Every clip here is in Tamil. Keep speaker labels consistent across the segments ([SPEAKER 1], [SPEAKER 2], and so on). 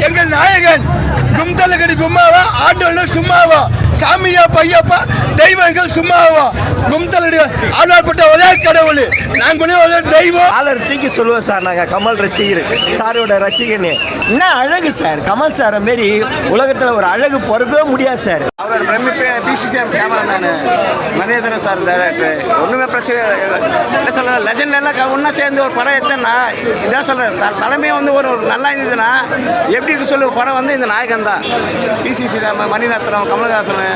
[SPEAKER 1] எங்கள் நாயகன் கும்தலகடி கும்மாவா ஆண்டவர்கள் சும்மாவா சாமியா பையப்பா தெய்வங்கள் சும்மாவா கும்தலடி ஆளாப்பட்ட ஒரே கடவுள் நாங்கள் ஒரே தெய்வம்
[SPEAKER 2] ஆளர் தூக்கி சொல்லுவோம் சார். நாங்கள் கமல் ரசிகர், சாரோட ரசிகனே. என்ன அழகு சார், கமல் சார் மாரி உலகத்தில் ஒரு அழகு பொறுக்கவே முடியாது சார்.
[SPEAKER 3] அவரோட பிரமிப்பு பிசிசிஎம் கேமராமேனு மணியதரன் சார் ஒன்றுமே பிரச்சனை என்ன சொல்ல லெஜண்ட் எல்லாம் ஒன்றா சேர்ந்து ஒரு படம் எடுத்தேன்னா இதான் சொல்கிறேன். தலைமையை வந்து ஒரு நல்லா இருந்ததுன்னா எப்படி இருக்கு சொல்லு படம் வந்து இந்த நாயகன் தான். பிசிசி மணிரத்னம் கமலஹாசன்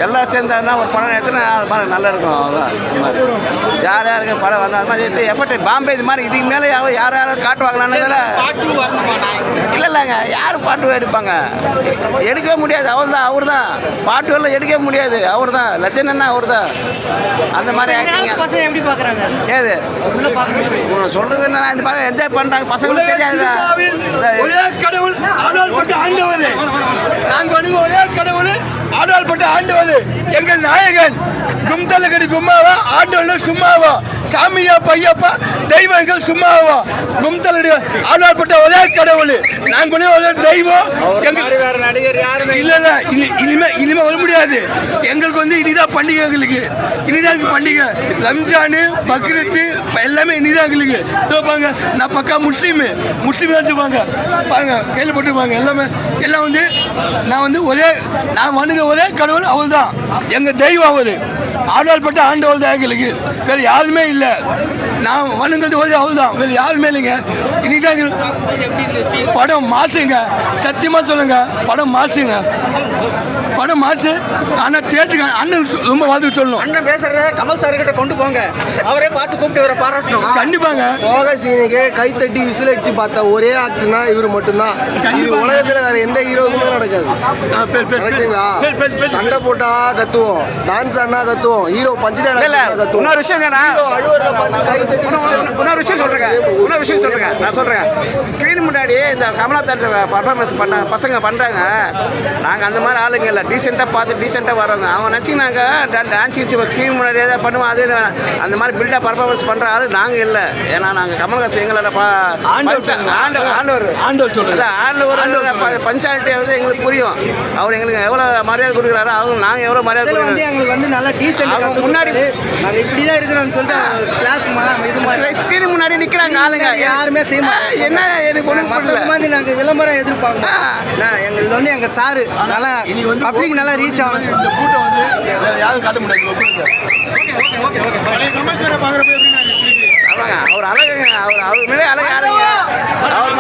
[SPEAKER 3] எல்லாம் சேர்ந்தாருன்னா ஒரு படம் எடுத்துனா அது மாதிரி நல்லா இருக்கும். அவ்வளோதான் இது மாதிரி ஜாலியாக இருக்க படம் வந்து அது மாதிரி எடுத்து எஃபர்ட் பாம்பே இது மாதிரி இதுக்கு மேலே யாராவது காட்டுவாங்களான்னு இல்லைங்க யார் பாட்டு எடுப்பாங்க எடுக்கவே முடியாது. அவர் தான் பாட்டு எல்லாம் எடுக்கவே முடியாது. அவர் தான் லட்சணம்னா அவர் தான். அந்த மாதிரி
[SPEAKER 4] எப்படி பாக்குறாங்க
[SPEAKER 3] ஏது சொல்றது என்ன இந்த படம் என்ஜாய் பண்றாங்க பசங்களுக்கு தெரியாதுல்ல.
[SPEAKER 1] ஒரே கடவுள் ஆளால்பட்ட ஆண்டவர் நாங்கள் ஒரே கடவுள் ஆளால்பட்ட ஆண்டவர் எங்கள் நாயகன் கும்தலகடி கும்மாவா ஆண்டவர்கள் சும்மாவா சாமியா பையப்பா தெய்வங்கள் சும்மாவா கும்தலடி ஆளால்பட்ட ஒரே கடவுள் நாங்கள் ஒரே தெய்வம்.
[SPEAKER 3] நடிகர் யாருமே
[SPEAKER 1] இல்ல இனிமே வர முடியாது. எங்களுக்கு வந்து இனிதான் பண்டிகை. எங்களுக்கு இனிதான் பண்டிகை. ரம்ஜானு பக்ரீத்து எல்லாமே இனிதான் எங்களுக்கு. பாங்க நான் பக்கா முஸ்லீம் வச்சுப்பாங்க பாருங்க கையில் போட்டுருப்பாங்க எல்லாமே. எல்லாம் வந்து நான் வந்து நான் வணங்க ஒரே கடவுள் அவள் தான் எங்கள் தெய்வம். அவரு ஆண்டாள்பட்ட ஆண்டவள் தான் எங்களுக்கு. வேறு யாருமே இல்லை. நான் வணங்குறது ஒரே அவள் தான், வேறு யாருமே இல்லைங்க. இன்னைக்கு படம் மாசுங்க, சத்தியமாக சொல்லுங்க படம் மாசுங்க. படம் மாசு. ஆனால் தேட்டருக்கு அண்ணன் ரொம்ப வாழ்த்து சொல்லணும்.
[SPEAKER 3] அண்ணன் பேசுறத கமல் சார் கிட்ட கொண்டு போங்க. அவரே பார்த்து கூப்பிட்டு வர பாராட்டணும்.
[SPEAKER 1] கண்டிப்பாங்க.
[SPEAKER 2] சோக சீனுக்கு கைத்தட்டி விசில் அடிச்சு பார்த்த ஒரே ஆக்டர்னா இவர் மட்டும்தான். இது உலகத்தில் வேற எந்த ஹீரோவுக்குமே நடக்காது. சண்டை போட்டா கத்துவோம், டான்ஸ் ஆனா கத்துவோம், ஹீரோ பஞ்சில கத்துவோம்.
[SPEAKER 3] இன்னொரு விஷயம் என்னன்னா இன்னொரு விஷயம் சொல்றேங்க நான் சொல்றேன். ஸ்கிரீன் முன்னாடி இந்த கமலா தேட்டர் பர்ஃபார்மன்ஸ் பண்ண பசங்க பண்றாங்க. நாங்க அந்த மாதிரி ஆளுங்க இல்லை. டீசெண்டாக பார்த்து டீசெண்டாக வரோங்க. அவங்க நினச்சிங்கனாங்க டான்ஸ் ஸ்க்ரீன் முன்னாடி ஏதாவது பண்ணுவோம். அது அந்த மாதிரி பில்டாக பர்ஃபார்மன்ஸ் பண்ணுற ஆள் நாங்கள் இல்லை. ஏன்னா நாங்கள் கமல்ஹாசன் எங்களோட ஆண்டவர் பஞ்சாலிட்டி வந்து எங்களுக்கு புரியும். அவர் எங்களுக்கு எவ்வளோ மரியாதை கொடுக்குறாரு, அவங்க நாங்கள் எவ்வளோ மரியாதை கொடுக்குறோம்.
[SPEAKER 2] எங்களுக்கு வந்து நல்லா டீசெண்ட்
[SPEAKER 3] முன்னாடி
[SPEAKER 2] நாங்கள் இப்படி தான் இருக்கிறோம்னு சொல்லிட்டு கிளாஸ்
[SPEAKER 3] ஸ்க்ரீன் முன்னாடி நிற்கிறாங்க ஆளுங்க.
[SPEAKER 2] யாருமே செய்ய
[SPEAKER 3] என்ன எனக்கு ஒன்றும்
[SPEAKER 2] மாதிரி நாங்கள் விளம்பரம் எதிர்ப்பாங்க. எங்களுக்கு வந்து எங்கள் சாரு நல்லா பப்ளிக் நல்லா ரீச் ஆகும்.
[SPEAKER 1] இந்த கூட்டம் வந்து யாரும் காட்ட முடியாது.
[SPEAKER 3] ஆமாங்க அவர் அழகுங்க. அவர் மேலே அழகு யாருங்க. அவர்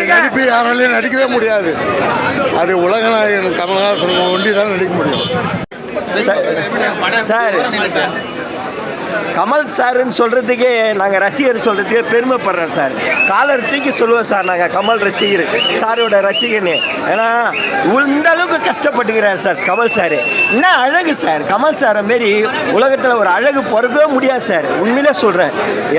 [SPEAKER 5] நடிப்பு யாராலையும் நடிக்கவே முடியாது. அது உலகநாயகன் கமல்ஹாசன் ஒண்டி தான் நடிக்க முடியும்.
[SPEAKER 2] சார் கமல் சாருன்னு சொல்கிறதுக்கே நாங்கள் ரசிகர் சொல்கிறதுக்கே பெருமைப்படுறோம் சார். காலர் தூக்கி சொல்லுவோம் சார். நாங்கள் கமல் ரசிகர், சாரோட ரசிகனே. ஏன்னா இந்த அளவுக்கு கஷ்டப்பட்டுக்கிறார் சார் கமல் சார். என்ன அழகு சார், கமல் சாரை மாரி உலகத்தில் ஒரு அழகு பொறுக்கவே முடியாது சார். உண்மையிலே சொல்கிறேன்.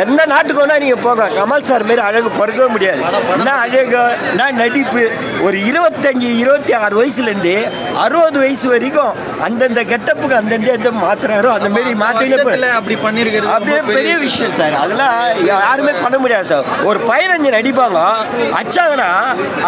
[SPEAKER 2] எந்த நாட்டுக்கு வேணால் நீங்கள் போங்க, கமல் சார் மாரி அழகு பொறுக்கவே முடியாது. என்ன அழகு, என்ன நடிப்பு. ஒரு 25-26 வயசுலேருந்து 60 வயசு வரைக்கும் அந்தந்த கெட்டப்புக்கு அந்தந்த மாற்றுறாரோ அந்த மாரி மாற்றில அப்படி பண்ணிருக்கிறது அப்படியே பெரிய விஷயம் சார். அதெல்லாம் யாருமே பண்ண முடியாது சார். ஒரு 15 நடிப்பாங்க, அச்சாங்கன்னா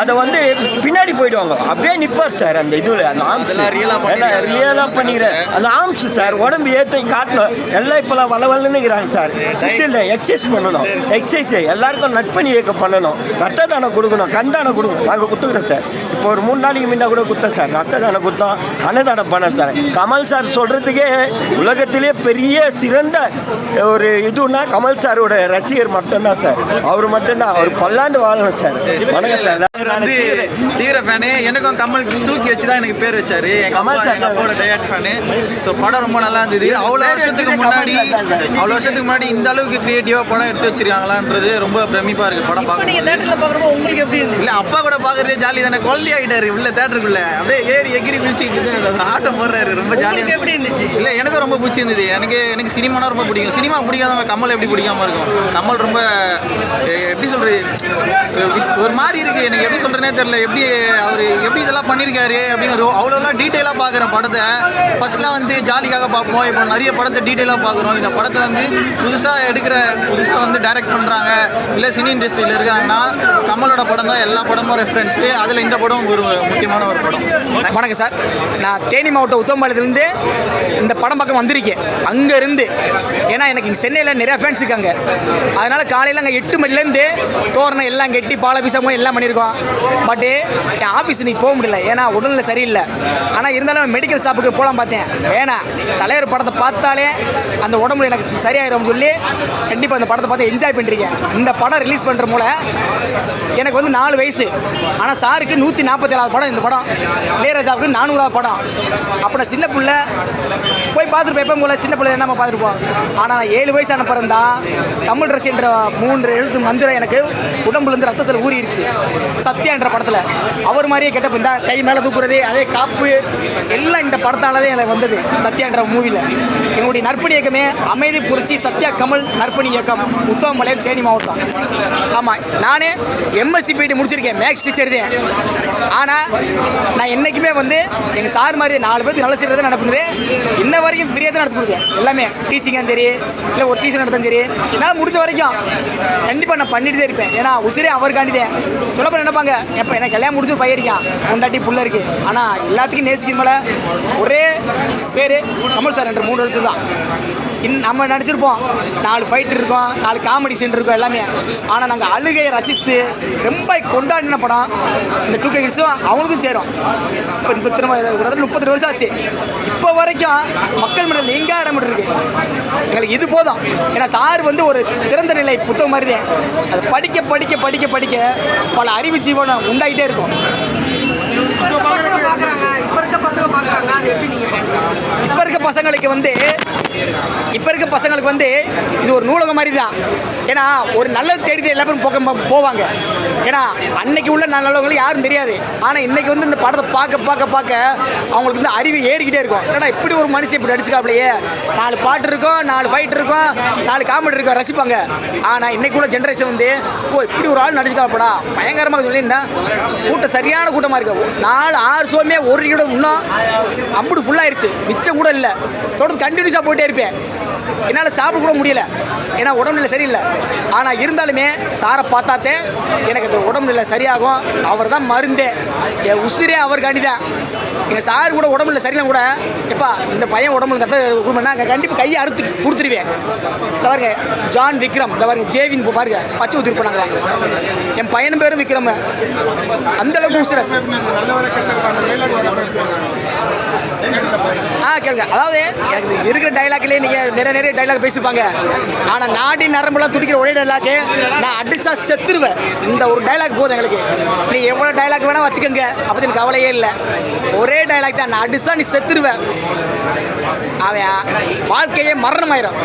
[SPEAKER 2] அதை வந்து பின்னாடி போயிடுவாங்க, அப்படியே நிற்பார் சார். அந்த இதில் அந்த ஆம்ஸ் ரியலாக பண்ணிக்கிறேன் அந்த ஆம்ஸ் சார். உடம்பு ஏற்றி காட்டணும். எல்லாம் இப்போலாம் வளவலன்னுங்கிறாங்க சார். ஃபுட் இல்லை, எக்ஸசைஸ் பண்ணணும். எக்ஸசைஸ் எல்லாருக்கும் நட்பணி இயக்கம் பண்ணணும். ரத்த தானம் கொடுக்கணும், கண் தானம் கொடுக்கணும். நாங்கள் கொடுத்துக்கிறோம் சார். இப்போ ஒரு 3 நாளைக்கு முன்ன கூட கொடுத்தோம் சார். ரத்த தானம் கொடுத்தோம், அன்னதானம் பண்ணோம் சார். கமல் சார் சொல்கிறதுக்கே உலகத்திலே பெரிய சிறந்த ஒரு இதுன்னா கமல் சாரோட ரசிகர் மட்டும்தான் சார். அவர் மட்டும்தான். அவர் பல்லாண்டு வாழணும் சார். வணக்கம் சார்.
[SPEAKER 6] வந்து தீவிர ஃபேனு. எனக்கும் கமல் தூக்கி வச்சு தான் எனக்கு பேர் வச்சாரு. கமல் சார் அப்போட டயட் ஃபேனு. ஸோ படம் ரொம்ப நல்லா இருந்தது. அவ்வளோ வருஷத்துக்கு முன்னாடி இந்த அளவுக்கு கிரியேட்டிவாக படம் எடுத்து வச்சிருக்காங்களான்றது ரொம்ப பிரமிப்பாக இருக்குது. படம் பார்க்க இல்லை அப்பா கூட பார்க்குறதே ஜாலி தானே. குழந்தை ஆகிட்டாரு உள்ள தேட்டருக்குள்ள. அப்படியே ஏறி எகிரி குதிச்சு ஆட்டம் போடுறாரு. ரொம்ப ஜாலியாக இல்லை. எனக்கும் ரொம்ப பிடிச்சிருந்தது. எனக்கு சினிமானா ரொம்ப பிடிக்கும். சினிமா பிடிக்காதவங்க கமல் எப்படி பிடிக்காம இருக்கும்? கமல் ரொம்ப எப்படி சொல்கிறது, ஒரு மாதிரி இருக்குது. எனக்கு எப்படி சொல்கிறேனே தெரில. அவர் எப்படி இதெல்லாம் பண்ணியிருக்காரு அப்படின்னு அவ்வளோலாம் டீட்டெயிலாக பார்க்குறேன் படத்தை. ஃபஸ்ட்லாம் வந்து ஜாலிக்காக பார்ப்போம், இப்போ நிறைய படத்தை டீட்டெயிலாக பார்க்குறோம். இந்த படத்தை வந்து புதுசாக வந்து டைரக்ட் பண்ணுறாங்க, இல்லை சினி இண்டஸ்ட்ரியில் இருக்காங்கன்னா கமலோட படம் தான் எல்லா படமும் ரெஃபரன்ஸு. அதில் இந்த படம் ஒரு முக்கியமான ஒரு படம்.
[SPEAKER 4] வணக்கம் சார், நான் தேனி மாவட்டம் உத்தமபாளையத்துலேருந்து இந்த படம் பக்கம் வந்திருக்கேன். அங்கேருந்து ஏன்னா எனக்கு இங்கே சென்னையில் நிறையா ஃபேன்ஸ் இருக்காங்க. அதனால் காலையில் அங்கே 8 மணிலேருந்து தோரணம் எல்லாம் கட்டி பாலபீசமும் எல்லாம் பண்ணியிருக்கோம். பட்டு என் ஆஃபீஸ் இன்னைக்கு போக முடியல, ஏன்னா உடல்நிலை சரியில்லை. ஆனால் இருந்தாலும் மெடிக்கல் ஷாப்புக்கு போகலாம் பார்த்தேன். வேணாம், தலைவர் படத்தை பார்த்தாலே அந்த உடம்புல எனக்கு சரியாயிரும் சொல்லி கண்டிப்பாக அந்த படத்தை பார்த்து என்ஜாய் பண்ணிருக்கேன். இந்த படம் ரிலீஸ் பண்ணுற மூல எனக்கு வந்து 4 வயசு, ஆனால் சாருக்கு 147வது படம் இந்த படம். இளையராஜாவுக்கு 400வது படம். அப்போ நான் சின்ன பிள்ளை போய் பார்த்துட்டு எப்போ போல சின்ன பிள்ளை என்ன பார்த்துருப்போம். ஆனால் 7 வயசான பிறந்தா தமிழ் ரசி என்ற 3 எழுத்து மந்திரம் எனக்கு உடம்புலேருந்து ரத்தத்தில் ஊறிடுச்சு. சத்யா என்ற படத்தில் அவர் மாதிரியே கெட்டப்ப இந்த கை மேலே தூக்குறது, அதே காப்பு எல்லாம் இந்த படத்தால் தான் எனக்கு வந்தது. சத்யா என்ற மூவியில் எங்களுடைய நற்பணி இயக்கமே அமைதி புரட்சி சத்யா கமல் நற்பணி இயக்கம், உத்தமபாளையம் தேனி மாவட்டம். ஆமாம், நானே எம்எஸ்சி பிடி முடிச்சிருக்கேன், மேக்ஸ் டீச்சர் தான். ஆனால் நான் என்றைக்குமே வந்து எங்கள் சார் மாதிரி 4 பேருக்கு நல்ல செய்கிறது தான் நடக்குது. இன்ன வரைக்கும் ஃப்ரீயாக தான் நடத்தி கொடுப்பேன். எல்லாமே டீச்சிங்காக சரி, இல்லை ஒரு டியூஷன் நடத்தும் சரி, என்னால் முடிஞ்ச வரைக்கும் கண்டிப்பாக நான் பண்ணிட்டு தான் இருப்பேன். ஏன்னா உசிரே அவருக்காண்டி தான். சொல்லப்போ நினைப்பாங்க, எப்போ எனக்கு கல்யாணம் முடிச்சு பையன் பொண்டாட்டி புள்ள இருக்குது. ஆனால் எல்லாத்துக்கும் நேசிக்கும் மேலே ஒரே பேர் கமல் சார் என்ற 3 எழுத்து தான். நம்ம நடிச்சிருப்போம், 4 ஃபைட் இருக்கும், 4 காமெடி சீன் இருக்கும் எல்லாமே. ஆனால் நாங்கள் அழுகையை ரசித்து ரொம்ப கொண்டாடின படம் இந்த 2K கிட்ஸும் அவங்களுக்கும் சேரும். இப்போ இந்த 32 வருஷம் ஆச்சு. இப்போ வரைக்கும் மக்கள் மனதில் எங்கே இடம் இருக்கு எங்களுக்கு இது போதும். ஏன்னா சார் வந்து ஒரு திறந்த நிலை புத்தகம் மாதிரி தான். அதை படிக்க படிக்க படிக்க படிக்க பல அறிவு ஜீவனம் உண்டாகிட்டே இருக்கும். இப்போ இருக்க பசங்களுக்கு வந்து இது ஒரு நூலகம் மாதிரி தான். ஏன்னா ஒரு நல்லது தேடிட்டு எல்லாரும் போவாங்க. ஏன்னா அன்னைக்கு உள்ள நல்லவங்களும் யாரும் தெரியாது. ஆனால் இன்னைக்கு வந்து இந்த படத்தை பார்க்க அவங்களுக்கு வந்து அறிவு ஏறிக்கிட்டே இருக்கும். ஏன்னா இப்படி ஒரு மனுஷன் இப்படி அடிச்சுக்காப்லையே, 4 பாட்டு இருக்கும், 4 ஃபைட் இருக்கும், 4 காமெடி இருக்கும், ரசிப்பாங்க. ஆனால் இன்னைக்கு உள்ள ஜென்ரேஷன் வந்து இப்படி ஒரு ஆள் நடிச்சுக்காப்படா பயங்கரமாக சொல்லியிருந்தா கூட்டம் சரியான கூட்டமாக இருக்கு. 4-6 ஷோமே ஒரு இடம் இன்னும் அம்புடு ஃபுல்லாகிடுச்சு, மிச்சம் கூட இல்லை. தொடர்ந்து கண்டினியூஸாக போயிட்டே இருப்பேன். என்னால் சாப்பிட கூட முடியல, ஏன்னா உடம்புநிலை சரியில்லை. ஆனால் இருந்தாலுமே சாரை பார்த்தாத்தே எனக்கு இந்த உடம்புநிலை சரியாகும். அவர் தான் மருந்தே, என் உசிரே அவருக்காண்டி தான். எங்கள் சார் கூட உடம்புநிலை சரியில்லை கூட, எப்பா இந்த பையன் உடம்புல கொடுமைன்னா கண்டிப்பாக கையை அறுத்து கொடுத்துருவேன். இந்த பாருங்க ஜான் விக்ரம், இந்த பாருங்க ஜேவின் பாருங்க பச்சை ஊற்றிருப்பாங்க. என் பையன் பேரும் விக்ரம். அந்தளவுக்கு உசிர கேளுங்க. அதாவது எனக்கு இருக்கிற டைலாக்லேயே நீங்கள் நிறைய டைலாக் பேசியிருப்பாங்க. ஆனால் நாடி நரம்புலாம் துடிக்கிற ஒரே டைலாக்கு நான் அடிச்சா செத்துருவேன். இந்த ஒரு டைலாக் போதும் எங்களுக்கு. நீ எவ்வளோ டைலாக் வேணால் வச்சுக்கோங்க, அப்போ எனக்கு கவலையே இல்லை. ஒரே டைலாக் தான், நான் அடிச்சா நீ செத்துருவேன். அவன் வாழ்க்கையே மரணமாயிரும்.